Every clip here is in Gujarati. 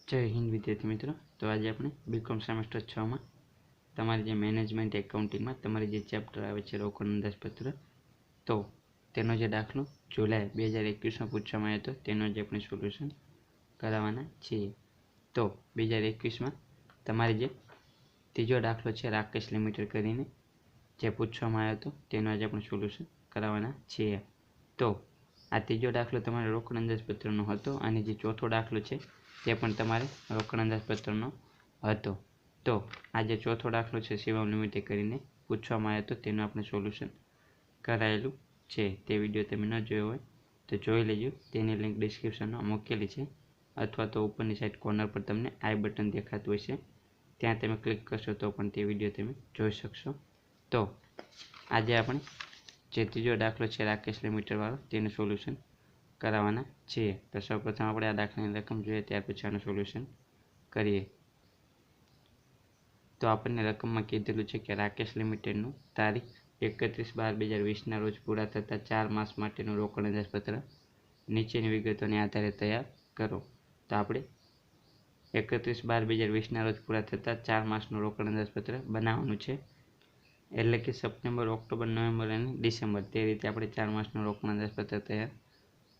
જય હિન્દ વિદ્યાર્થી મિત્રો। તો આજે આપણે બીકોમ સેમેસ્ટર 6 માં તમારી જે મેનેજમેન્ટ એકાઉન્ટિંગમાં તમારી જે ચેપ્ટર આવે છે રોકડ અંદાજપત્ર, તો તેનો જે દાખલો જુલાઈ 2021માં પૂછવામાં આવ્યો હતો તેનો જે આપણે સોલ્યુશન કરાવવાના છીએ। તો 2021માં તમારી જે ત્રીજો દાખલો છે રાકેશ લિમિટેડ કરીને જે પૂછવામાં આવ્યો હતો તેનો આજે આપણે સોલ્યુશન કરાવવાના છીએ। તો આ ત્રીજો દાખલો તમારે રોકડ અંદાજપત્રનો હતો અને જે ચોથો દાખલો છે તે પણ તમારે રોકડ અંદાજપત્રનો હતો। તો આ જે ચોથો દાખલો છે શિવમ લિમિટેડ કરીને પૂછવામાં આવ્યો હતો તેનું આપણે સોલ્યુશન કરાયેલું છે। તે વિડીયો તમે ન જોયો હોય તો જોઈ લેજો, તેની લિંક ડિસ્ક્રિપ્શનમાં મૂકેલી છે અથવા તો ઉપરની સાઈડ કોર્નર પર તમને આઈ બટન દેખાતું હશે, ત્યાં તમે ક્લિક કરશો તો પણ તે વિડીયો તમે જોઈ શકશો। તો આજે આપણે જે ત્રીજો દાખલો છે રાકેશ લિમિટેડવાળો તેનું સોલ્યુશન કરાવવાના છીએ। તો સૌપ્રથમ આપણે આ દાખલાની રકમ જોઈએ, ત્યાર પછી આનું સોલ્યુશન કરીએ। તો આપણને રકમમાં કીધેલું છે કે રાકેશ લિમિટેડનું તારીખ 31/12/2020ના રોજ પૂરા થતા 4 માસ માટેનું રોકડ અંદાજપત્ર નીચેની વિગતોને આધારે તૈયાર કરો। તો આપણે 31/12/2020ના રોજ પૂરા થતા 4 માસનું રોકડ અંદાજપત્ર બનાવવાનું છે, એટલે કે સપ્ટેમ્બર, ઓક્ટોબર, નવેમ્બર અને ડિસેમ્બર, તે રીતે આપણે 4 માસનું રોકડ અંદાજપત્ર તૈયાર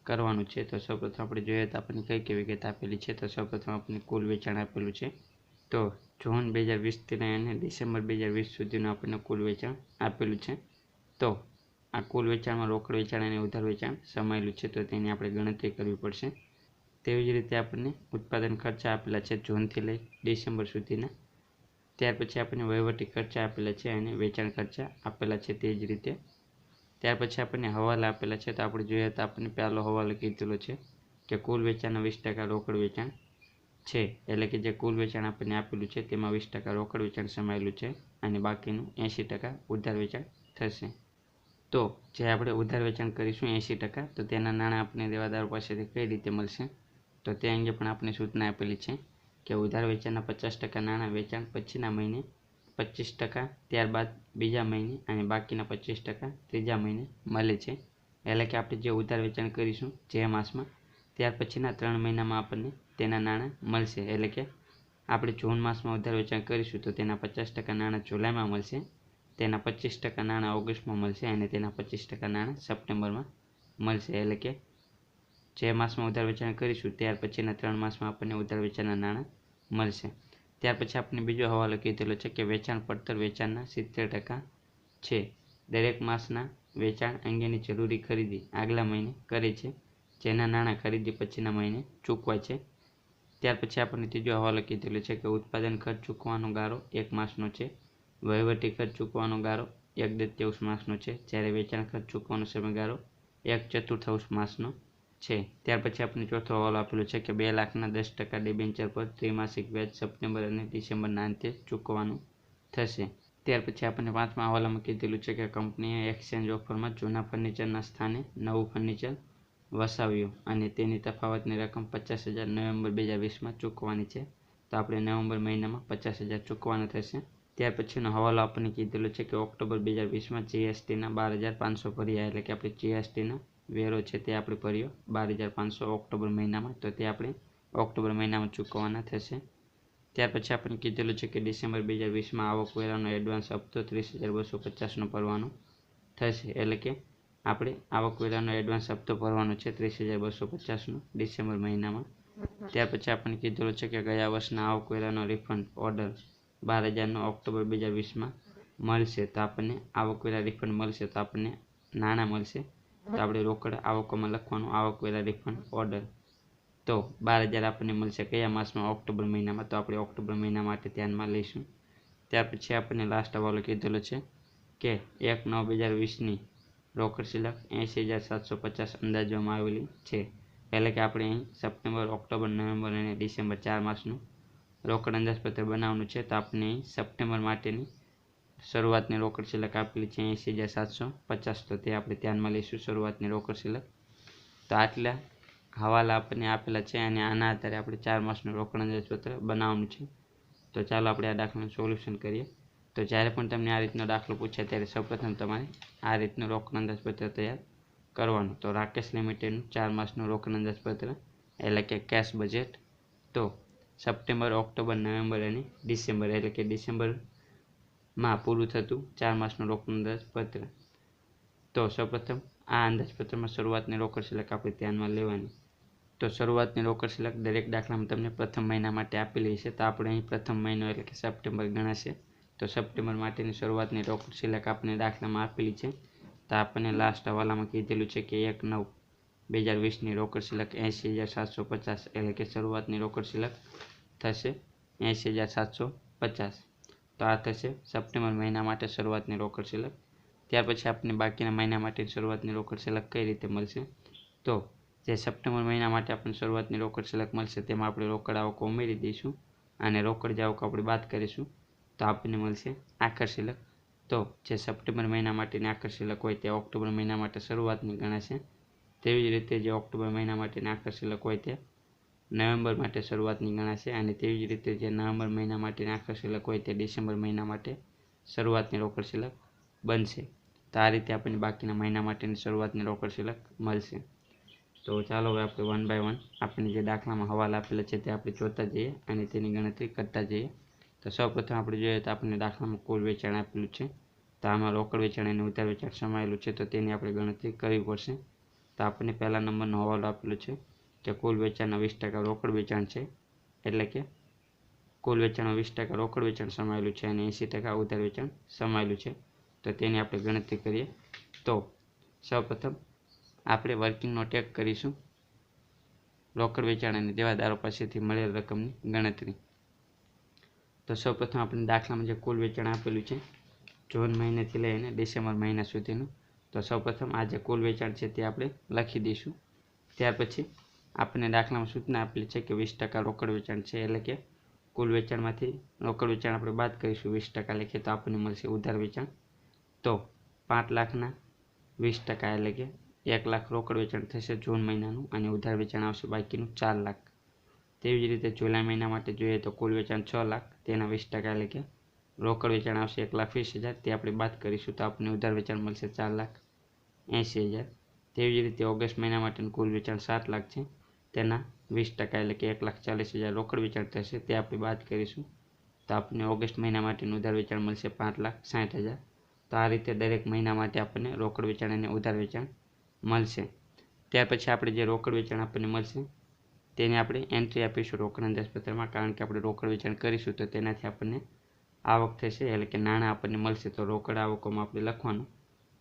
કરવાનું છે। તો સૌપ્રથમ આપણે જોઈએ તો આપણને કઈ કઈ વિગત આપેલી છે। તો સૌપ્રથમ આપણને કુલ વેચાણ આપેલું છે। તો જૂન 2020થી લઈને ડિસેમ્બર 2020 સુધીનું આપણને કુલ વેચાણ આપેલું છે। તો આ કુલ વેચાણમાં રોકડ વેચાણ અને ઉધાર વેચાણ સમાયેલું છે, તો તેની આપણે ગણતરી કરવી પડશે। તેવી જ રીતે આપણને ઉત્પાદન ખર્ચા આપેલા છે જૂનથી લઈ ડિસેમ્બર સુધીના, ત્યાર પછી આપણને વહીવટી ખર્ચા આપેલા છે અને વેચાણ ખર્ચા આપેલા છે તે જ રીતે। ત્યાર પછી આપણને હવાલા આપેલા છે। તો આપણે જોઈએ તો આપણને પહેલો હવાલો કીધેલો છે કે કુલ વેચાણના 20% રોકડ વેચાણ છે, એટલે કે જે કુલ વેચાણ આપણને આપેલું છે તેમાં 20% રોકડ વેચાણ સમાયેલું છે અને બાકીનું 80% ઉધાર વેચાણ થશે। તો જે આપણે ઉધાર વેચાણ કરીશું 80%, તો તેના નાણાં આપણને દેવાદારો પાસેથી કઈ રીતે મળશે, તો તે અંગે પણ આપણે સૂચના આપેલી છે કે ઉધાર વેચાણના 50% નાણાં વેચાણ પછીના મહિને, 25% ત્યારબાદ બીજા મહિને અને બાકીના 25% ત્રીજા મહિને મળે છે। એટલે કે આપણે જે ઉધાર વેચાણ કરીશું જે માસમાં, ત્યાર પછીના 3 મહિનામાં આપણને તેના નાણાં મળશે। એટલે કે આપણે જૂન માસમાં ઉધાર વેચાણ કરીશું તો તેના 50% નાણાં જુલાઈમાં મળશે, તેના 25% નાણાં ઓગસ્ટમાં મળશે અને તેના 25% નાણાં સપ્ટેમ્બરમાં મળશે। એટલે કે જે માસમાં ઉધાર વેચાણ કરીશું ત્યાર પછીના 3 માસમાં આપણને ઉધાર વેચાણના નાણાં મળશે। ત્યાર પછી આપણે બીજો હવાલો કીધેલો છે કે વેચાણ પડતર વેચાણના 70% છે। દરેક માસના વેચાણ અંગેની જરૂરી ખરીદી આગલા મહિને કરે છે, જેના નાણાં ખરીદી પછીના મહિને ચૂકવાય છે। ત્યાર પછી આપણને ત્રીજો હવાલો કીધેલો છે કે ઉત્પાદન ખર્ચ ચૂકવવાનો ગાળો 1 માસનો છે, વહીવટી ખર્ચ ચૂકવવાનો ગાળો 1/33 માસનો છે, જ્યારે વેચાણ ખર્ચ ચૂકવવાનો સમયગાળો 1/4 માસનો છે। ત્યાર પછી આપણને ચોથો હવાલો આપેલો છે કે 2 લાખના 10% ડિબેન્ચર પર ત્રિમાસિક વ્યાજ સપ્ટેમ્બર અને ડિસેમ્બરના અંતે ચૂકવવાનું થશે। ત્યાર પછી આપણને પાંચમા હવાલામાં કીધેલું છે કે કંપનીએ એક્સચેન્જ ઓફરમાં જૂના ફર્નિચરના સ્થાને નવું ફર્નિચર વસાવ્યું અને તેની તફાવતની રકમ 50,000 નવેમ્બર 2020માં ચૂકવવાની છે। તો આપણે નવેમ્બર મહિનામાં 50,000 ચૂકવવાના થશે। ત્યાર પછીનો હવાલો આપણને કીધેલો છે કે ઓક્ટોબર 2020માં જીએસટીના 12,500 ભર્યા, એટલે કે આપણે જીએસટીનો વેરો છે તે આપણે ભર્યો 12,500 ઓક્ટોબર મહિનામાં, તો તે આપણે ઓક્ટોબર મહિનામાં ચૂકવવાના થશે। ત્યાર પછી આપણને કીધેલું છે કે ડિસેમ્બર 2020માં આવકવેરાનો એડવાન્સ હપ્તો 30,250નો ભરવાનો થશે, એટલે કે આપણે આવકવેરાનો એડવાન્સ હપ્તો ભરવાનો છે 30,250નો ડિસેમ્બર મહિનામાં। ત્યાર પછી આપણને કીધેલું છે કે ગયા વર્ષના આવકવેરાનો રિફંડ ઓર્ડર 12,000નો ઓક્ટોબર 2020માં મળશે, તો આપણને આવકવેરા રિફંડ મળશે તો આપણને નાણાં મળશે, તો આપણે રોકડ આવકોમાં લખવાનું આવકવેરા રિફંડ ઓર્ડર। તો 12,000 આપણને મળશે કયા માસમાં, ઓક્ટોબર મહિનામાં, તો આપણે ઓક્ટોબર મહિના માટે ધ્યાનમાં લઈશું। ત્યાર પછી આપણને લાસ્ટ હવાલો કીધેલો છે કે 1/9/2020ની રોકડ શિલ્લક 80,750 અંદાજવામાં આવેલી છે, એટલે કે આપણે અહીં સપ્ટેમ્બર, ઓક્ટોબર, નવેમ્બર અને ડિસેમ્બર 4 માસનું રોકડ અંદાજપત્ર બનાવવાનું છે। તો આપણે અહીં સપ્ટેમ્બર માટેની શરૂઆતની રોકડ શિલ્લક આપેલી છે 80,750, તો તે આપણે ધ્યાનમાં લઈશું શરૂઆતની રોકડ શિલ્લક। તો આટલા હવાલા આપણને આપેલા છે અને આના આધારે આપણે 4 માસનું રોકડ અંદાજપત્ર બનાવવાનું છે। તો ચાલો આપણે આ દાખલાનું સોલ્યુશન કરીએ। તો જ્યારે પણ તમને આ રીતનો દાખલો પૂછે ત્યારે સૌપ્રથમ તમારે આ રીતનું રોકડ અંદાજપત્ર તૈયાર કરવાનું। તો રાકેશ લિમિટેડનું 4 માસનું રોકડ અંદાજપત્ર એટલે કે કેશ બજેટ। તો સપ્ટેમ્બર, ઓક્ટોબર, નવેમ્બર અને ડિસેમ્બર એટલે કે ડિસેમ્બરમાં પૂરું થતું 4 માસનું રોકડ અંદાજપત્ર. તો સૌપ્રથમ આ અંદાજપત્રમાં શરૂઆતની રોકડ શિલ્લક આપણે ધ્યાનમાં લેવાની. તો શરૂઆતની રોકડ શિલ્લક દરેક દાખલામાં તમને પ્રથમ મહિના માટે આપેલી છે. તો આપણે અહીં પ્રથમ મહિનો એટલે કે સપ્ટેમ્બર ગણાશે. તો સપ્ટેમ્બર માટેની શરૂઆતની રોકડ શિલ્લક આપણે દાખલામાં આપેલી છે. તો આપણને લાસ્ટ હવાલામાં કીધેલું છે કે 1/9/2020ની રોકડ શિલ્લક 80,750 એટલે કે શરૂઆતની રોકડ શિલ્લક થશે 80,750. તો આ થશે સપ્ટેમ્બર મહિના માટે શરૂઆતની રોકડ શિલ્લક. ત્યાર પછી આપણને બાકીના મહિના માટેની શરૂઆતની રોકડ શિલ્લક કઈ રીતે મળશે? તો જે સપ્ટેમ્બર મહિના માટે આપણને શરૂઆતની રોકડ શિલ્લક મળશે તેમાં આપણે રોકડ આવકો ઉમેરી દઈશું અને રોકડ જે આવકો આપણે બાદ કરીશું તો આપણને મળશે આખર શિલ્લક. તો જે સપ્ટેમ્બર મહિના માટેની આખર શિલ્લક હોય તે ઓક્ટોબર મહિના માટે શરૂઆતની ગણાશે. તેવી જ રીતે જે ઓક્ટોબર મહિના માટેની આખર શિલ્લક હોય તે નવેમ્બર માટે શરૂઆતની ગણાશે અને તેવી જ રીતે જે નવેમ્બર મહિના માટેની આખર શિલ્લક હોય તે ડિસેમ્બર મહિના માટે શરૂઆતની રોકડ શિલ્લક બનશે. તો આ રીતે આપણને બાકીના મહિના માટેની શરૂઆતની રોકડ શિલ્લક મળશે. તો ચાલો હવે આપણે 1 by 1 આપણને જે દાખલામાં હવાલા આપેલા છે તે આપણે જોતા જઈએ અને તેની ગણતરી કરતા જઈએ. તો સૌપ્રથમ આપણે જોઈએ તો આપણને દાખલામાં કુલ વેચાણ આપેલું છે. તો આમાં રોકડ વેચાણ અને ઉધાર વેચાણ સમાયેલું છે. તો તેની આપણે ગણતરી કરવી પડશે. તો આપણને પહેલા નંબરનો હવાલો આપેલો છે કે કુલ વેચાણના 20% રોકડ વેચાણ છે. એટલે કે કુલ વેચાણમાં 20% રોકડ વેચાણ સમાયેલું છે અને 80% ઉધાર વેચાણ સમાયેલું છે. તો તેની આપણે ગણતરી કરીએ. તો સૌપ્રથમ આપણે વર્કિંગ નોટ 1 કરીશું રોકડ વેચાણ અને દેવાદારો પાસેથી મળેલ રકમની ગણતરી. તો સૌપ્રથમ આપણે દાખલામાં જે કુલ વેચાણ આપેલું છે જૂન મહિનાથી લઈને ડિસેમ્બર મહિના સુધીનું. તો સૌપ્રથમ આ જે કુલ વેચાણ છે તે આપણે લખી દઈશું. ત્યાર પછી આપણને દાખલામાં સૂચના આપેલી છે કે 20% રોકડ વેચાણ છે એટલે કે કુલ વેચાણમાંથી રોકડ વેચાણ આપણે બાદ કરીશું 20% લખીએ તો આપણને મળશે ઉધાર વેચાણ. તો 5 લાખના 20% એટલે કે 1 લાખ રોકડ વેચાણ થશે જૂન મહિનાનું અને ઉધાર વેચાણ આવશે બાકીનું 4 લાખ. તેવી જ રીતે જુલાઈ મહિના માટે જોઈએ તો કુલ વેચાણ 6 લાખ તેના 20% એટલે કે રોકડ વેચાણ આવશે 1,20,000 તે આપણે બાદ કરીશું તો આપણને ઉધાર વેચાણ મળશે 4,80,000. તેવી જ રીતે ઓગસ્ટ મહિના માટેનું કુલ વેચાણ 7 લાખ છે તેના 20% એટલે કે 1,40,000 રોકડ વેચાણ થશે તે આપણે બાદ કરીશું તો આપણને ઓગસ્ટ મહિના માટેનું ઉધાર વેચાણ મળશે 5,60,000. તો આ રીતે દરેક મહિના માટે આપણને રોકડ વેચાણ અને ઉધાર વેચાણ મળશે. ત્યાર પછી આપણે જે રોકડ વેચાણ આપણને મળશે તેની આપણે એન્ટ્રી આપીશું રોકડ અંદાજપત્રમાં, કારણ કે આપણે રોકડ વેચાણ કરીશું તો તેનાથી આપણને આવક થશે એટલે કે નાણાં આપણને મળશે. તો રોકડ આવકોમાં આપણે લખવાનું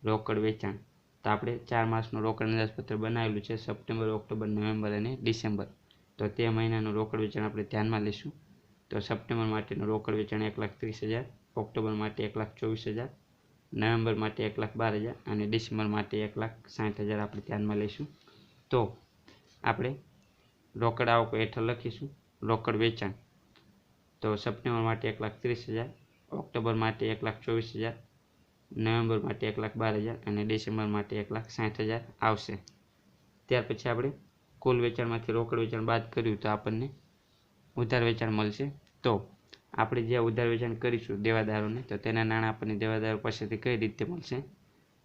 રોકડ વેચાણ. તો આપણે 4 માસનું રોકડ અંદાજપત્ર બનાવેલું છે સપ્ટેમ્બર, ઓક્ટોબર, નવેમ્બર અને ડિસેમ્બર. તો તે મહિનાનું રોકડ વેચાણ આપણે ધ્યાનમાં લઈશું. તો સપ્ટેમ્બર માટેનું રોકડ વેચાણ 1,30,000, ઓક્ટોબર માટે 1,24,000, નવેમ્બર માટે 1,12,000 અને ડિસેમ્બર માટે 1,60,000 આપણે ધ્યાનમાં લઈશું. તો આપણે રોકડ આવકો હેઠળ લખીશું રોકડ વેચાણ. તો સપ્ટેમ્બર માટે 1,30,000, ઓક્ટોબર માટે 1,24,000, નવેમ્બર માટે 1,12,000 અને ડિસેમ્બર માટે 1,60,000 આવશે. ત્યાર પછી આપણે કુલ વેચાણમાંથી રોકડ વેચાણ બાદ કર્યું તો આપણને ઉધાર વેચાણ મળશે. તો આપણે જે ઉધાર વેચાણ કરીશું દેવાદારોને તો તેના નાણાં આપણને દેવાદારો પાસેથી કઈ રીતે મળશે?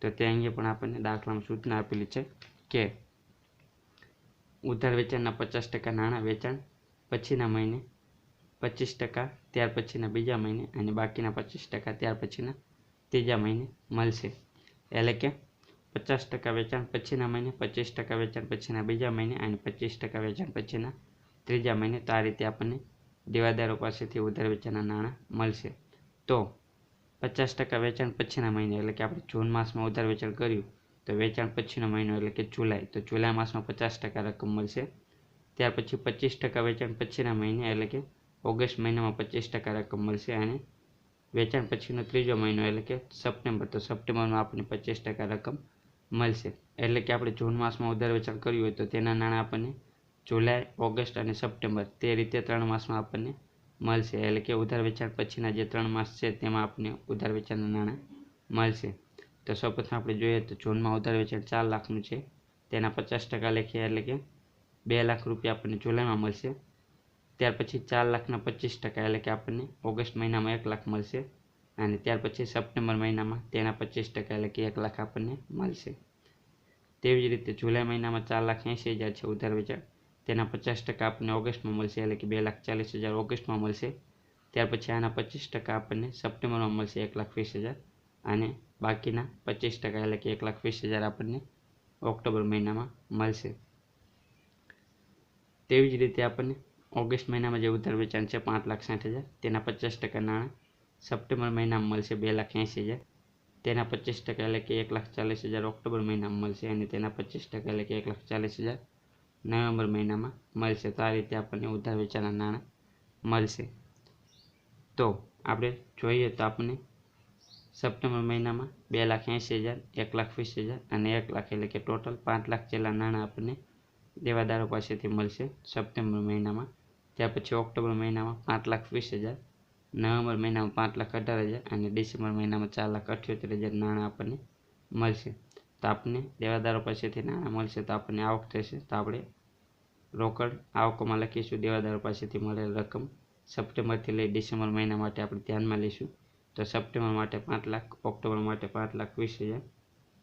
તો તે અહીંયા પણ આપણને દાખલામાં સૂચના આપેલી છે કે ઉધાર વેચાણના 50% નાણાં વેચાણ પછીના મહિને, 25% ત્યાર પછીના બીજા મહિને અને બાકીના 25% ત્યાર પછીના ત્રીજા મહિને મળશે. એટલે કે 50% વેચાણ પછીના મહિને, 25% વેચાણ પછીના બીજા મહિને અને 25% વેચાણ પછીના ત્રીજા મહિને. તો આ રીતે આપણને દેવાદારો પાસેથી ઉધાર વેચાણના નાણાં મળશે. તો 50% વેચાણ પછીના મહિને એટલે કે આપણે જૂન માસમાં ઉધાર વેચાણ કર્યું તો વેચાણ પછીનો મહિનો એટલે કે જુલાઈ. તો જુલાઈ માસમાં 50% રકમ મળશે. ત્યાર પછી 25% વેચાણ પછીના મહિને એટલે કે ઓગસ્ટ મહિનામાં 25% રકમ મળશે અને વેચાણ પછીનો ત્રીજો મહિનો એટલે કે સપ્ટેમ્બર. તો સપ્ટેમ્બરમાં આપણને 25% રકમ મળશે. એટલે કે આપણે જૂન માસમાં ઉધાર વેચાણ કર્યું હોય તો તેના નાણાં આપણને જુલાઈ, ઓગસ્ટ અને સપ્ટેમ્બર તે રીતે 3 માસમાં આપણને મળશે. એટલે કે ઉધાર વેચાણ પછીના જે 3 માસ છે તેમાં આપણને ઉધાર વેચાણના નાણાં મળશે. તો સૌપ્રથમ આપણે જોઈએ તો જૂનમાં ઉધાર વેચાણ 4 લાખનું છે તેના 50% લખીએ એટલે કે 2 લાખ રૂપિયા આપણને જુલાઈમાં મળશે. ત્યાર પછી 4 લાખના 25% એટલે કે આપણને ઓગસ્ટ મહિનામાં 1 લાખ મળશે અને ત્યાર પછી સપ્ટેમ્બર મહિનામાં તેના 25% એટલે કે 1 લાખ આપણને મળશે. તેવી જ રીતે જુલાઈ મહિનામાં 4,80,000 છે ઉધાર વેચાણ તેના 50% આપણને ઓગસ્ટમાં મળશે, એટલે કે 2,40,000 ઓગસ્ટમાં મળશે. ત્યાર પછી આના 25% આપણને સપ્ટેમ્બરમાં મળશે 1,20,000, અને બાકીના 25% એટલે કે 1,20,000 આપણને ઓક્ટોબર મહિનામાં મળશે. તેવી જ રીતે આપણને ઓગસ્ટ મહિનામાં જે ઉધાર વેચાણ છે 5,60,000, તેના 50% નાણાં સપ્ટેમ્બર મહિનામાં મળશે 2,80,000, તેના 25% એટલે કે 1,40,000 ઓક્ટોબર મહિનામાં મળશે, અને તેના 25% એટલે કે 1,40,000 નવેમ્બર મહિનામાં મળશે. તો આ રીતે આપણને ઉધાર વેચાણના નાણાં મળશે. તો આપણે જોઈએ તો આપણને સપ્ટેમ્બર મહિનામાં 2,80,000, 1,20,000 અને 1,00,000 એટલે કે ટોટલ 5,00,000 જેટલા નાણાં આપણને દેવાદારો પાસેથી મળશે સપ્ટેમ્બર મહિનામાં. ત્યાર પછી ઓક્ટોબર મહિનામાં 5,20,000, નવેમ્બર મહિનામાં 5,18,000 અને ડિસેમ્બર મહિનામાં 4,78,000 નાણાં આપણને મળશે. તો આપણને દેવાદારો પાસેથી નાણાં મળશે તો આપણને આવક થશે. તો આપણે રોકડ આવકોમાં લખીશું દેવાદારો પાસેથી મળેલ રકમ સપ્ટેમ્બરથી લઈ ડિસેમ્બર મહિના માટે આપણે ધ્યાનમાં લઈશું. તો સપ્ટેમ્બર માટે 5,00,000, ઓક્ટોબર માટે 5,20,000,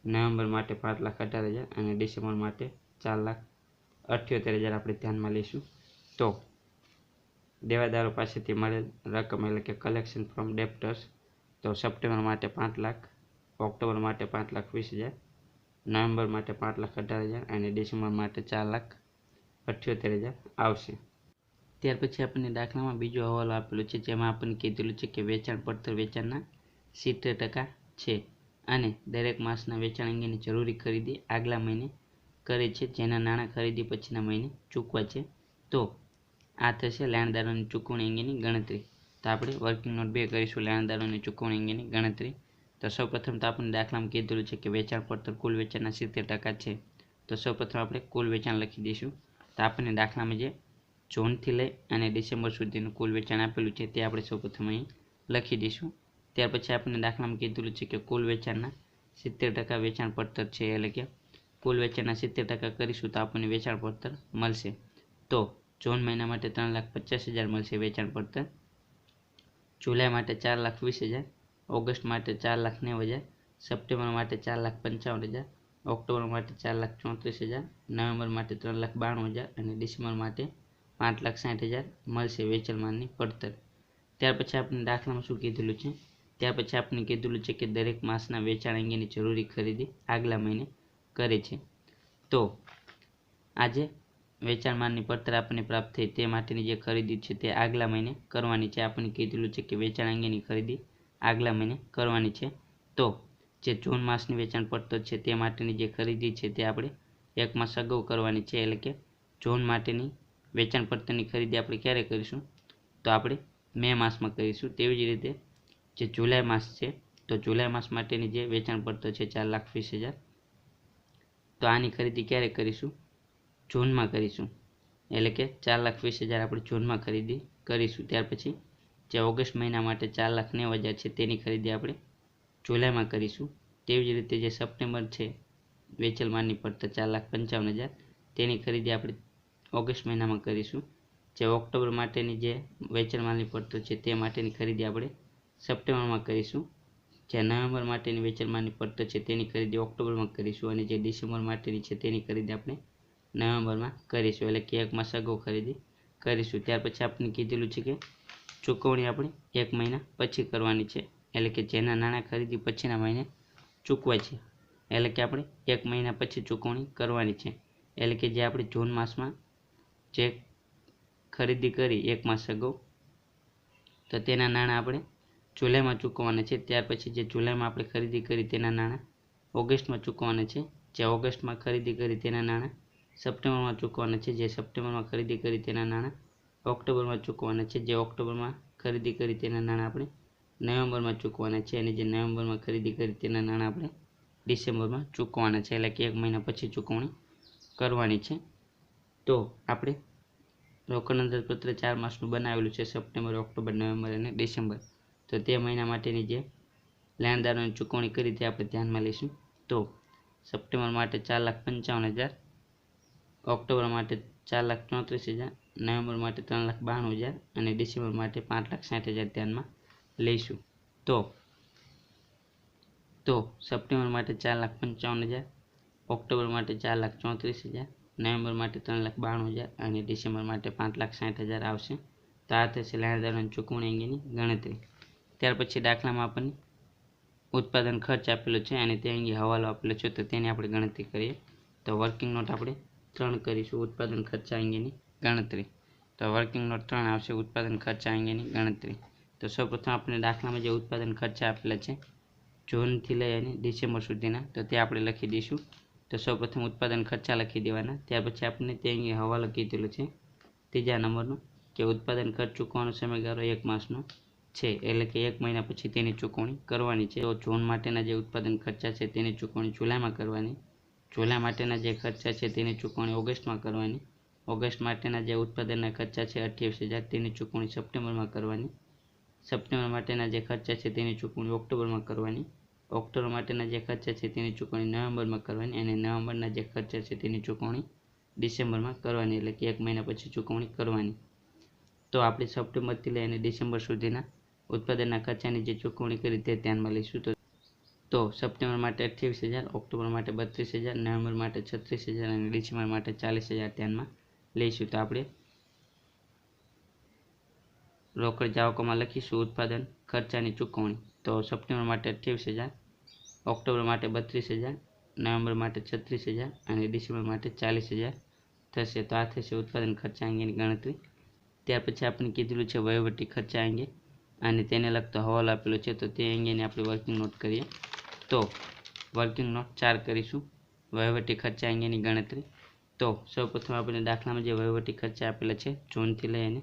નવેમ્બર માટે 5,18,000 અને ડિસેમ્બર માટે 4,78,000 આપણે ધ્યાનમાં લઈશું. તો દેવાદારો પાસેથી મળેલ રકમ એટલે કે કલેક્શન ફ્રોમ ડેપ્ટર્સ, તો સપ્ટેમ્બર માટે 5,00,000, ઓક્ટોબર માટે 5,20,000, નવેમ્બર માટે 5,18,000 અને ડિસેમ્બર માટે 4,78,000 આવશે. ત્યાર પછી આપણને દાખલામાં બીજો હવાલો આપેલો છે, જેમાં આપણને કીધેલું છે કે વેચાણ પડતર વેચાણના 70% છે અને દરેક માસના વેચાણ અંગેની જરૂરી ખરીદી આગલા મહિને કરે છે, જેના નાણાં ખરીદી પછીના મહિને ચૂકવા છે. તો આ થશે લેણદારોની ચૂકવણી અંગેની ગણતરી. તો આપણે વર્કિંગ નોટ 2 કરીશું લેણદારોની ચૂકવણી અંગેની ગણતરી. તો સૌપ્રથમ તો આપણને દાખલામાં કીધેલું છે કે વેચાણ પડતર કુલ વેચાણના 70% છે. તો સૌપ્રથમ આપણે કુલ વેચાણ લખી દઈશું. તો આપણને દાખલામાં જે જૂનથી લઈ અને ડિસેમ્બર સુધીનું કુલ વેચાણ આપેલું છે તે આપણે સૌપ્રથમ અહીં લખી દઈશું. ત્યાર પછી આપણને દાખલામાં કીધેલું છે કે કુલ વેચાણના 70% વેચાણ પડતર છે, એટલે કે કુલ વેચાણના 70% કરીશું તો આપણને વેચાણ પડતર મળશે. તો જૂન મહિના માટે 3,50,000 મળશે વેચાણ પડતર, જુલાઈ માટે 4,20,000, ઓગસ્ટ માટે 4,90,000, સપ્ટેમ્બર માટે 4,55,000, ઓક્ટોબર માટે 4,34,000, નવેમ્બર માટે 3,92,000 અને ડિસેમ્બર માટે 5,60,000 મળશે વેચાણ માલની પડતર. ત્યાર પછી આપણે દાખલામાં શું કીધેલું છે, ત્યાર પછી આપણે કીધેલું છે કે દરેક માસના વેચાણ અંગેની જરૂરી ખરીદી આગલા મહિને કરે છે. તો આજે વેચાણ માલની પડતર આપણને પ્રાપ્ત થઈ તે માટેની જે ખરીદી છે તે આગલા મહિને કરવાની છે. આપણને કીધેલું છે કે વેચાણ અંગેની ખરીદી આગલા મહિને કરવાની છે. તો જે જૂન માસની વેચાણ પડતર છે તે માટેની જે ખરીદી છે તે આપણે એક માસ અગાઉ કરવાની છે, એટલે કે જૂન માટેની વેચાણ પડતરની ખરીદી આપણે ક્યારે કરીશું, તો આપણે મે માસમાં કરીશું. તેવી જ રીતે જે જુલાઈ માસ છે, તો જુલાઈ માસ માટેની જે વેચાણ પડતર છે 4,20,000, તો આની ખરીદી ક્યારે કરીશું, જૂનમાં કરીશું, એટલે કે 4,20,000 આપણે જૂનમાં ખરીદી કરીશું. ત્યાર પછી જે ઓગસ્ટ મહિના માટે 4,90,000 છે તેની ખરીદી આપણે જુલાઈમાં કરીશું. તેવી જ રીતે જે સપ્ટેમ્બર છે વેચેલ માલની પડતર 4,55,000 તેની ખરીદી આપણે ઓગસ્ટ મહિનામાં કરીશું. જે ઓક્ટોબર માટેની જે વેચેલ માલની પડતર છે તે માટેની ખરીદી આપણે સપ્ટેમ્બરમાં કરીશું. જે નવેમ્બર માટેની વેચેલ માલની પડતર છે તેની ખરીદી ઓક્ટોબરમાં કરીશું, અને જે ડિસેમ્બર માટેની છે તેની ખરીદી આપણે નવેમ્બરમાં કરીશું, એટલે કે એક માસ અગાઉ ખરીદી કરીશું. ત્યાર પછી આપણે કીધેલું છે કે ચૂકવણી આપણે એક મહિના પછી કરવાની છે, એટલે કે જેના નાણાં ખરીદી પછીના મહિને ચૂકવાય છે, એટલે કે આપણે એક મહિના પછી ચૂકવણી કરવાની છે. એટલે કે જે આપણે જૂન માસમાં જે ખરીદી કરી એક માસ અગાઉ, તો તેના નાણાં આપણે જુલાઈમાં ચૂકવવાના છે. ત્યાર પછી જે જુલાઈમાં આપણે ખરીદી કરી તેના નાણાં ઓગસ્ટમાં ચૂકવવાના છે. જે ઓગસ્ટમાં ખરીદી કરી તેના નાણાં સપ્ટેમ્બરમાં ચૂકવવાના છે. જે સપ્ટેમ્બરમાં ખરીદી કરી તેના નાણાં ઓક્ટોબરમાં ચૂકવવાના છે. જે ઓક્ટોબરમાં ખરીદી કરી તેના નાણાં આપણે નવેમ્બરમાં ચૂકવવાના છે, અને જે નવેમ્બરમાં ખરીદી કરી તેના નાણાં આપણે ડિસેમ્બરમાં ચૂકવવાના છે, એટલે કે એક મહિના પછી ચૂકવણી કરવાની છે. તો આપણે રોકડ અંદાજપત્ર 4 માસનું બનાવેલું છે, સપ્ટેમ્બર, ઓક્ટોબર, નવેમ્બર અને ડિસેમ્બર. તો તે મહિના માટેની જે લેણદારોની ચૂકવણી કરી તે આપણે ધ્યાનમાં લઈશું. તો સપ્ટેમ્બર માટે 4,55,000, ઓક્ટોબર માટે 4,34,000, નવેમ્બર માટે 3,92,000 અને ડિસેમ્બર માટે 5,60,000 ધ્યાનમાં લઈશું. તો સપ્ટેમ્બર માટે 4,55,000, ઓક્ટોબર માટે 4,34,000, નવેમ્બર માટે 3,92,000 અને ડિસેમ્બર માટે 5,60,000 આવશે. તો આ થશે લેણદારોની ચૂકવણી અંગેની ગણતરી. ત્યાર પછી દાખલામાં આપણને ઉત્પાદન ખર્ચ આપેલો છે અને તે અંગે હવાલો આપેલો છે, તો તેની આપણે ગણતરી કરીએ. તો વર્કિંગ નોટ આપણે 3 કરીશું ઉત્પાદન ખર્ચા અંગેની ગણતરી. તો વર્કિંગ નોટ 3 આવશે ઉત્પાદન ખર્ચા અંગેની ગણતરી. તો સૌપ્રથમ આપણે દાખલામાં જે ઉત્પાદન ખર્ચા આપેલા છે જૂનથી લઈ અને ડિસેમ્બર સુધીના, તો તે આપણે લખી દઈશું. તો સૌપ્રથમ ઉત્પાદન ખર્ચા લખી દેવાના. ત્યાર પછી આપણને તે અંગે હવાલો કીધેલો છે ત્રીજા નંબરનો કે ઉત્પાદન ખર્ચ ચૂકવવાનો સમયગાળો 1 માસનો છે, એટલે કે 1 મહિના પછી તેની ચૂકવણી કરવાની છે. તો જૂન માટેના જે ઉત્પાદન ખર્ચા છે તેની ચૂકવણી જુલાઈમાં કરવાની. જુલાઈ માટેના જે ખર્ચા છે તેની ચૂકવણી ઓગસ્ટમાં કરવાની. ઓગસ્ટ માટેના જે ઉત્પાદનના ખર્ચા છે 28,000 તેની ચૂકવણી સપ્ટેમ્બરમાં કરવાની. સપ્ટેમ્બર માટેના જે ખર્ચા છે તેની ચૂકવણી ઓક્ટોબરમાં કરવાની. ઓક્ટોબર માટેના જે ખર્ચા છે તેની ચૂકવણી નવેમ્બરમાં કરવાની અને નવેમ્બરના જે ખર્ચા છે તેની ચૂકવણી ડિસેમ્બરમાં કરવાની, એટલે કે 1 મહિના પછી ચૂકવણી કરવાની. તો આપણે સપ્ટેમ્બરથી લઈને ડિસેમ્બર સુધીના ઉત્પાદનના ખર્ચાની જે ચૂકવણી કરી તે ધ્યાનમાં લઈશું. તો સપ્ટેમ્બર માટે 28,000, ઓક્ટોબર માટે 32,000, નવેમ્બર માટે 36,000 અને ડિસેમ્બર માટે 40,000 ધ્યાનમાં લઈશું. તો આપણે રોકડ જાવકોમાં લખીશું ઉત્પાદન ખર્ચાની ચૂકવણી. તો સપ્ટેમ્બર માટે 28,000, ઓક્ટોબર માટે 32,000, નવેમ્બર માટે 36,000 અને ડિસેમ્બર માટે 40,000 થશે. તો આ થશે ઉત્પાદન ખર્ચા અંગેની ગણતરી. ત્યાર પછી આપણે કીધેલું છે વહીવટી ખર્ચા અંગે અને તેને લગતો હવાલો આપેલો છે, તો તે અંગેની આપણે વર્કિંગ નોટ કરીએ. તો વર્કિંગ નોટ 4 કરીશું વહીવટી ખર્ચા અંગેની ગણતરી. તો સૌપ્રથમ આપણે દાખલામાં જે વહીવટી ખર્ચા આપેલા છે જૂનથી લઈ અને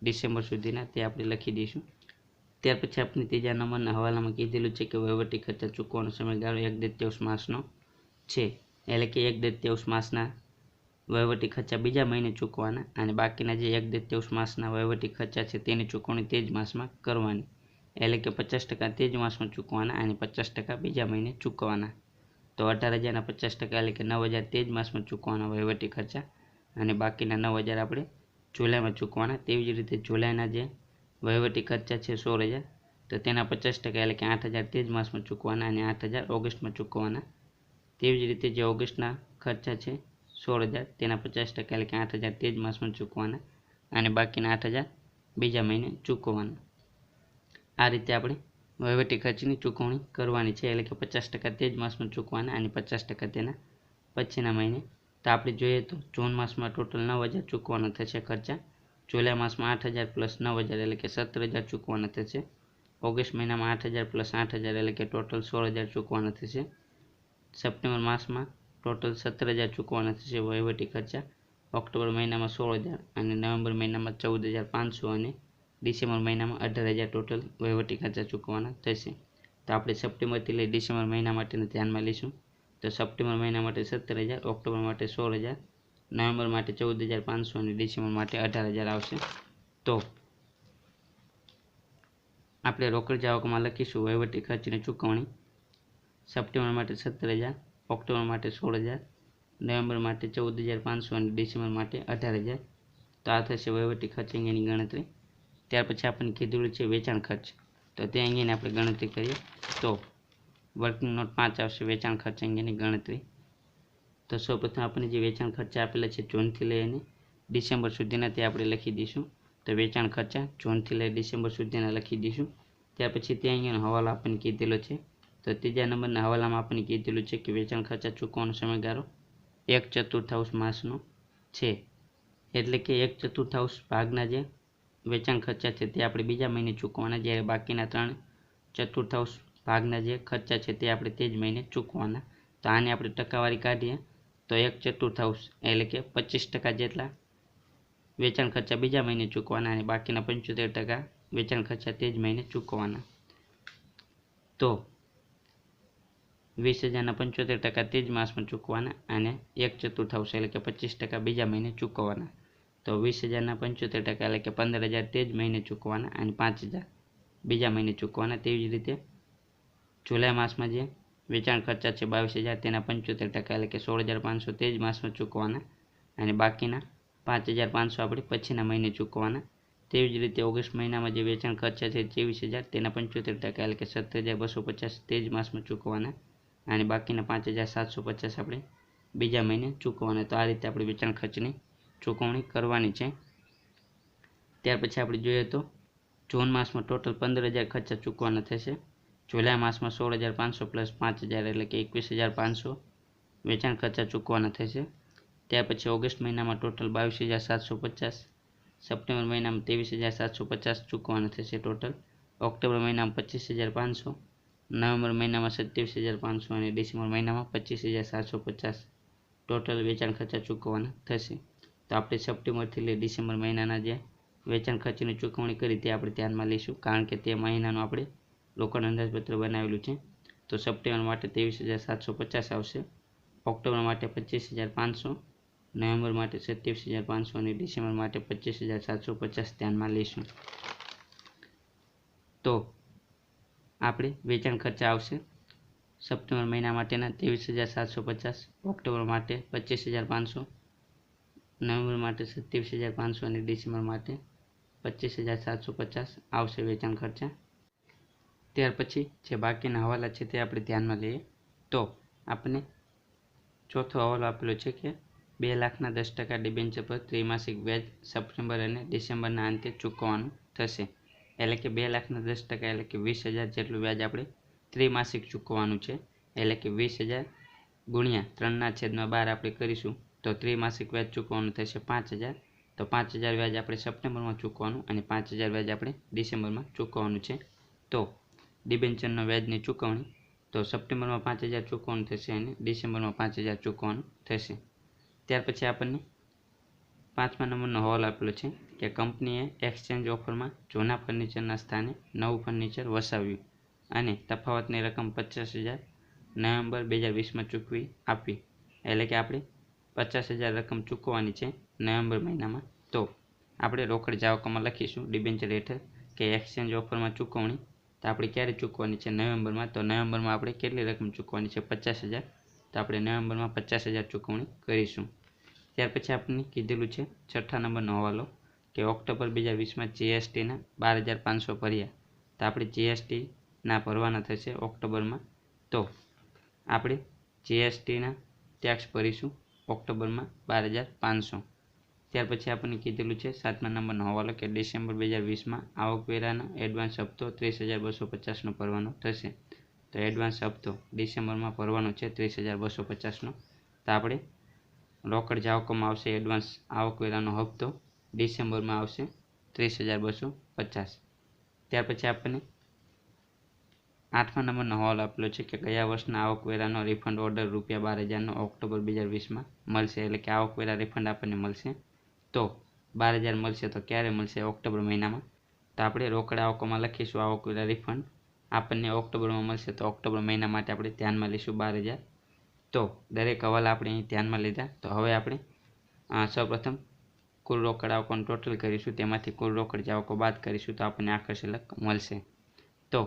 ડિસેમ્બર સુધીના તે આપણે લખી દઈશું. ત્યાર પછી આપણે ત્રીજા નંબરના હવાલામાં કીધેલું છે કે વહીવટી ખર્ચા ચૂકવવાનો સમયગાળો 1/33 માસનો છે, એટલે કે 1/33 માસના વહીવટી ખર્ચા બીજા મહિને ચૂકવવાના અને બાકીના જે 1/33 માસના વહીવટી ખર્ચા છે તેની ચૂકવણી તે જ માસમાં કરવાની, એટલે કે 50% તે જ માસમાં ચૂકવવાના અને 50% બીજા મહિને ચૂકવવાના. તો 18,000ના 50% એટલે કે 9,000 તે જ માસમાં ચૂકવવાના વહીવટી ખર્ચા અને બાકીના 9,000 આપણે જુલાઈમાં ચૂકવવાના. તેવી જ રીતે જુલાઈના જે વહીવટી ખર્ચા છે 16,000, તો તેના 50% એટલે કે 8,000 તે જ માસમાં ચૂકવવાના અને 8,000 ઓગસ્ટમાં ચૂકવવાના. તેવી જ રીતે જે ઓગસ્ટના ખર્ચા છે 16,000 તેના 50% એટલે કે 8,000 તે જ માસમાં ચૂકવવાના અને બાકીના 8,000 બીજા મહિને ચૂકવવાના. આ રીતે આપણે વહીવટી ખર્ચની ચૂકવણી કરવાની છે, એટલે કે 50% તે જ માસમાં ચૂકવવાના અને 50% તેના પછીના મહિને. તો આપણે જોઈએ તો જૂન માસમાં ટોટલ 9,000 ચૂકવવાના થશે ખર્ચા. જુલાઈ માસમાં 8,000 પ્લસ 9,000 એટલે કે 17,000 ચૂકવવાના થશે. ઓગસ્ટ મહિનામાં 8,000 પ્લસ 8,000 એટલે કે ટોટલ 16,000 ચૂકવવાના થશે. સપ્ટેમ્બર માસમાં ટોટલ 17,000 ચૂકવવાના થશે વહીવટી ખર્ચા. ઓક્ટોબર મહિનામાં 16,000 અને નવેમ્બર મહિનામાં 14,500 અને ડિસેમ્બર મહિનામાં 18,000 ટોટલ વહીવટી ખર્ચા ચૂકવવાના થશે. તો આપણે સપ્ટેમ્બરથી લઈ ડિસેમ્બર મહિના માટેને ધ્યાનમાં લઈશું. તો સપ્ટેમ્બર મહિના માટે 17,000, ઓક્ટોબર માટે 16,000, નવેમ્બર માટે 14,500 અને ડિસેમ્બર માટે 18,000 આવશે. તો આપણે રોકડ જાવકમાં લખીશું વહીવટી ખર્ચની ચૂકવણી. સપ્ટેમ્બર માટે 17,000, ઓક્ટોબર માટે 16,000, નવેમ્બર માટે 14,500 અને ડિસેમ્બર માટે 18,000. તો આ થશે વહીવટી ખર્ચ અંગેની ગણતરી. ત્યાર પછી આપણને કીધેલું છે વેચાણ ખર્ચ, તો તે અંગેની આપણે ગણતરી કરીએ. તો વર્કિંગ નોટ 5 આવશે વેચાણ ખર્ચ અંગેની ગણતરી. તો સૌપ્રથમ આપણે જે વેચાણ ખર્ચા આપેલા છે જૂનથી લઈને ડિસેમ્બર સુધીના તે આપણે લખી દઈશું. તો વેચાણ ખર્ચા જૂનથી લઈ ડિસેમ્બર સુધીના લખી દઈશું. ત્યાર પછી તે અંગેનો હવાલો આપણને કીધેલો છે. તો ત્રીજા નંબરના હવાલામાં આપણને કીધેલું છે કે વેચાણ ખર્ચા ચૂકવવાનો સમયગાળો 1/4 માસનો છે, એટલે કે 1/4 ભાગના જે વેચાણ ખર્ચા છે તે આપણે બીજા મહિને ચૂકવવાના, જ્યારે બાકીના 3/4 ભાગના જે ખર્ચા છે તે આપણે તે જ મહિને ચૂકવવાના. તો આને આપણે ટકાવારી કાઢીએ તો 1/4 એટલે કે 25% જેટલા વેચાણ ખર્ચા બીજા મહિને ચૂકવવાના અને બાકીના 75% વેચાણ ખર્ચા તે જ મહિને ચૂકવવાના. તો 20,000ના 75% તે જ માસમાં ચૂકવવાના અને 1/4 એટલે કે 25% બીજા મહિને ચૂકવવાના. તો 20,000ના 75% એટલે કે 15,000 તે જ મહિને ચૂકવવાના અને 5,000 બીજા મહિને ચૂકવવાના. તેવી જ રીતે જુલાઈ માસમાં જે વેચાણ ખર્ચા છે 22,000 તેના 75% એટલે કે 16,500 તે જ માસમાં ચૂકવવાના અને બાકીના 5,500 આપણે પછીના મહિને ચૂકવવાના. તેવી જ રીતે ઓગસ્ટ મહિનામાં જે વેચાણ ખર્ચા છે 23,000 તેના 75% એટલે કે 17,250 તે જ માસમાં ચૂકવવાના અને બાકીના 5,750 આપણે બીજા મહિને ચૂકવવાના. તો આ રીતે આપણે વેચાણ ખર્ચની ચૂકવણી કરવાની છે. ત્યાર પછી આપણે જોઈએ તો જૂન માસમાં ટોટલ 15,000 ખર્ચા ચૂકવવાના થશે. જુલાઈ માસમાં 16,500 પ્લસ 5,000 એટલે કે 21,500 વેચાણ ખર્ચા ચૂકવવાના થશે. ત્યાર પછી ઓગસ્ટ મહિનામાં ટોટલ 22,750, સપ્ટેમ્બર મહિનામાં 23,750 ચૂકવવાના થશે ટોટલ. ઓક્ટોબર મહિનામાં 25,500, નવેમ્બર મહિનામાં 27,500 અને ડિસેમ્બર મહિનામાં 25,750 ટોટલ વેચાણ ખર્ચા ચૂકવવાના થશે. તો આપણે સપ્ટેમ્બરથી લઈ ડિસેમ્બર મહિનાના જે વેચાણ ખર્ચની ચૂકવણી કરી તે આપણે ધ્યાનમાં લઈશું, કારણ કે તે મહિનાનું આપણે રોકડ અંદાજપત્ર બનાવેલું છે. તો સપ્ટેમ્બર માટે 23,750 આવશે, ઓક્ટોબર માટે 25,500, નવેમ્બર માટે 27,500 અને ડિસેમ્બર માટે 25,750 ધ્યાનમાં લઈશું. તો આપણે વેચાણ ખર્ચા આવશે સપ્ટેમ્બર મહિના માટેના 23,750, ઓક્ટોબર માટે 25,500, નવેમ્બર માટે 27,500 અને ડિસેમ્બર માટે 25,750 આવશે વેચાણ ખર્ચા. ત્યાર પછી જે બાકીના હવાલા છે તે આપણે ધ્યાનમાં લઈએ. તો આપણે ચોથો હવાલો આપેલો છે કે 2,10,000 ડિબેન્ચર પર ત્રિમાસિક વ્યાજ સપ્ટેમ્બર અને ડિસેમ્બરના અંતે ચૂકવવાનું થશે. એટલે કે 2,10,000 એટલે કે 20,000 જેટલું વ્યાજ આપણે ત્રિમાસિક ચૂકવવાનું છે. એટલે કે 20,000 ગુણ્યા 3/12 આપણે કરીશું તો ત્રિમાસિક વ્યાજ ચૂકવવાનું થશે 5,000. તો 5,000 વ્યાજ આપણે સપ્ટેમ્બરમાં ચૂકવવાનું અને 5,000 વ્યાજ આપણે ડિસેમ્બરમાં ચૂકવવાનું છે. તો ડિબેન્ચરના વ્યાજની ચૂકવણી તો સપ્ટેમ્બરમાં 5,000 ચૂકવવાનું થશે અને ડિસેમ્બરમાં 5,000 ચૂકવવાનું થશે. ત્યાર પછી આપણને 5મા નંબરનો હવાલો આપેલો છે કે કંપનીએ એક્સચેન્જ ઓફરમાં જૂના ફર્નિચરના સ્થાને નવું ફર્નિચર વસાવ્યું અને તફાવતની રકમ 50,000 નવેમ્બર 2020માં ચૂકવી આપી. એટલે કે આપણે 50,000 રકમ ચૂકવવાની છે નવેમ્બર મહિનામાં. તો આપણે રોકડ જાવકોમાં લખીશું ડિબેન્ચર હેઠળ કે એક્સચેન્જ ઓફરમાં ચૂકવણી તો આપણે ક્યારે ચૂકવવાની છે નવેમ્બરમાં. તો નવેમ્બરમાં આપણે કેટલી રકમ ચૂકવવાની છે 50,000. તો આપણે નવેમ્બરમાં 50,000 ચૂકવણી કરીશું. ત્યાર પછી આપણને કીધેલું છે 6થા નંબરનો હવાલો કે ઓક્ટોબર 2020માં જીએસટીના 12,500 ભર્યા. તો આપણે જીએસટીના ભરવાના થશે ઓક્ટોબરમાં. તો આપણે જીએસટીના ટેક્સ ભરીશું ઓક્ટોબરમાં 12,500. ત્યાર પછી આપણને કીધેલું છે 7મા નંબરનો હવાલો કે ડિસેમ્બર 2020માં આવકવેરાનો એડવાન્સ હપ્તો 30,250નો ભરવાનો થશે. તો એડવાન્સ હપ્તો ડિસેમ્બરમાં ભરવાનો છે 30,250નો. તો આપણે રોકડ જાવકોમાં આવશે એડવાન્સ આવકવેરાનો હપ્તો ડિસેમ્બરમાં આવશે 30,250. ત્યાર પછી આપણને 8મા નંબરનો હવાલો આપેલો છે કે ગયા વર્ષના આવકવેરાનો રિફંડ ઓર્ડર ₹12,000નો ઓક્ટોબર 2020માં મળશે. એટલે કે આવકવેરા રિફંડ આપણને મળશે. તો 12,000 મળશે તો ક્યારે મળશે ઓક્ટોબર મહિનામાં. તો આપણે રોકડ આવકોમાં લખીશું આવકવેરા રિફંડ આપણને ઓક્ટોબરમાં મળશે. તો ઓક્ટોબર મહિના માટે આપણે ધ્યાનમાં લઈશું 12,000. તો દરેક હવાલા આપણે અહીં ધ્યાનમાં લીધા. તો હવે આપણે સૌપ્રથમ કુલ રોકડ આવકોનું ટોટલ કરીશું, તેમાંથી કુલ રોકડ જાવકો બાદ કરીશું તો આપણને આખર શિલ્લક મળશે. તો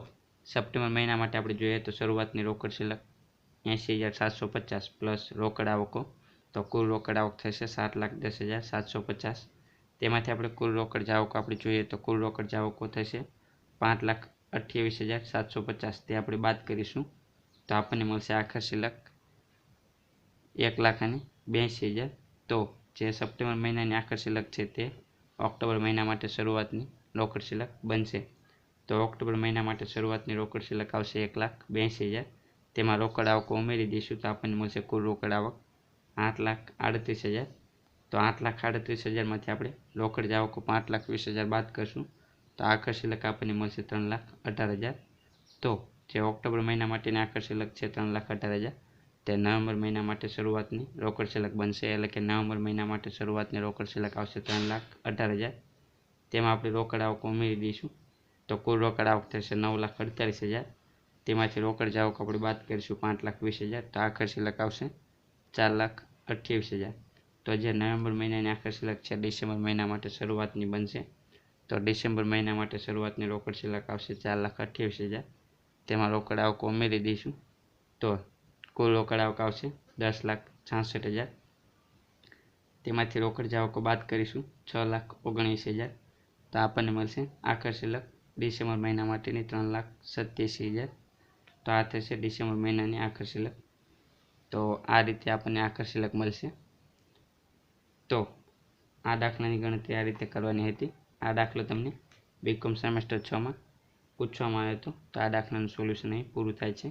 સપ્ટેમ્બર મહિના માટે આપણે જોઈએ તો શરૂઆતની રોકડ શિલ્લક 80,750 પ્લસ રોકડ આવકો. તો કુલ રોકડ આવક થશે 7,10,750. તેમાંથી આપણે કુલ રોકડ જાવકો આપણે જોઈએ તો કુલ રોકડ જાવકો થશે 5,28,750. તે આપણે બાદ કરીશું તો આપણને મળશે આખર શિલ્લક 1,82,000. તો જે સપ્ટેમ્બર મહિનાની આખર શિલ્લક છે તે ઓક્ટોબર મહિના માટે શરૂઆતની રોકડ શિલ્લક બનશે. તો ઓક્ટોબર મહિના માટે શરૂઆતની રોકડ શિલ્લક આવશે 1,82,000. તેમાં રોકડ આવકો ઉમેરી દઈશું તો આપણને મળશે કુલ રોકડ આવક 8,38,000. તો 8,38,000માંથી આપણે રોકડ જાવકો 5,20,000 બાદ કરશું તો આખર શિલ્લક આપણને મળશે 3,18,000. તો જે ઓક્ટોબર મહિના માટેની આખર શિલ્લક છે 3,18,000 તે નવેમ્બર મહિના માટે શરૂઆતની રોકડ શિલ્લક બનશે. એટલે કે નવેમ્બર મહિના માટે શરૂઆતની રોકડ શિલ્લક આવશે 3,18,000. તેમાં આપણે રોકડ આવકો ઉમેરી દઈશું તો કુલ રોકડ આવક થશે 9,48,000. તેમાંથી રોકડ જાવકો આપણે બાદ કરીશું 5,20,000 તો આખર શિલ્લક આવશે 4,28,000. તો જે નવેમ્બર મહિનાની આખર શિલ્લક છે ડિસેમ્બર મહિના માટે શરૂઆતની બનશે. તો ડિસેમ્બર મહિના માટે શરૂઆતની રોકડ શિલ્લક આવશે 4,28,000. તેમાં રોકડ આવકો ઉમેરી દઈશું તો કુલ રોકડ આવક આવશે 10,66,000. તેમાંથી રોકડ જાવકો બાદ કરીશું 6,19,000. તો આપણને મળશે આખર શિલ્લક ડિસેમ્બર મહિના માટેની 3,87,000. તો આ થશે ડિસેમ્બર મહિનાની આખર શિલ્લક. તો તો આ રીતે આપણને આકર્ષિલક મળશે. તો આ દાખલાની ગણતરી આ રીતે કરવાની હતી. આ દાખલો તમને બીકોમ સેમેસ્ટર 6 માં પૂછવામાં આવ્યો હતો. તો આ દાખલાનું સોલ્યુશન અહીં પૂરું થાય છે.